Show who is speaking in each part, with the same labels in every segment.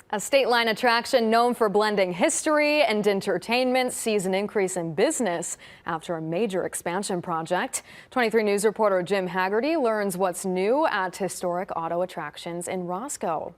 Speaker 1: A state line attraction known for blending history and entertainment sees an increase in business after a major expansion project. 23 News reporter Jim Haggerty learns what's new at historic auto attractions in Roscoe.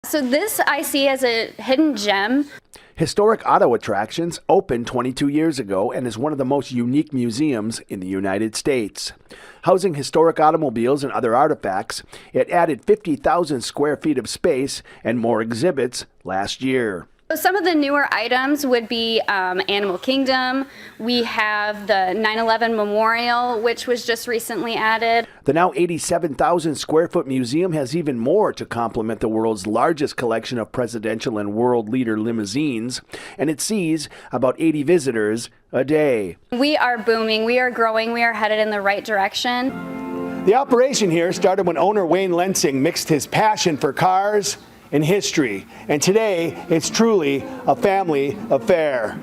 Speaker 2: So this I see as a hidden gem.
Speaker 3: Historic Auto Attractions opened 22 years ago and is one of the most unique museums in the United States. Housing historic automobiles and other artifacts, it added 50,000 square feet of space and more exhibits last year.
Speaker 2: So some of the newer items would be Animal Kingdom. We have the 9/11 Memorial, which was just recently added.
Speaker 3: The now 87,000 square foot museum has even more to complement the world's largest collection of presidential and world leader limousines, and it sees about 80 visitors a day.
Speaker 2: We are booming, we are growing, we are headed in the right direction.
Speaker 3: The operation here started when owner Wayne Lensing mixed his passion for cars and history, and today it's truly a family affair.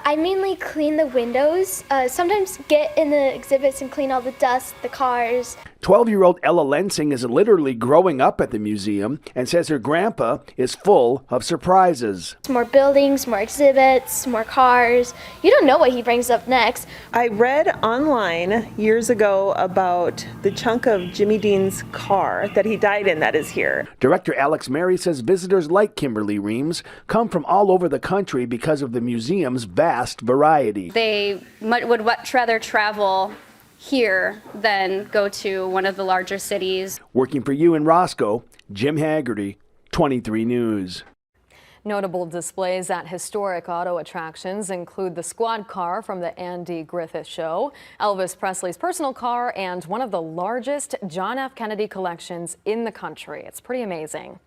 Speaker 4: I mainly clean the windows, sometimes get in the exhibits and clean all the dust, the cars.
Speaker 3: 12-year-old Ella Lensing is literally growing up at the museum and says her grandpa is full of surprises.
Speaker 4: More buildings, more exhibits, more cars. You don't know what he brings up next.
Speaker 5: I read online years ago about the chunk of Jimmy Dean's car that he died in that is here.
Speaker 3: Director Alex Mary says visitors like Kimberly Reams come from all over the country because of the museum's vast variety.
Speaker 2: They would much rather travel here than go to one of the larger cities.
Speaker 3: Working for you in Roscoe, Jim Haggerty, 23 News.
Speaker 1: Notable displays at historic auto attractions include the squad car from the Andy Griffith Show, Elvis Presley's personal car, and one of the largest John F. Kennedy collections in the country. It's pretty amazing.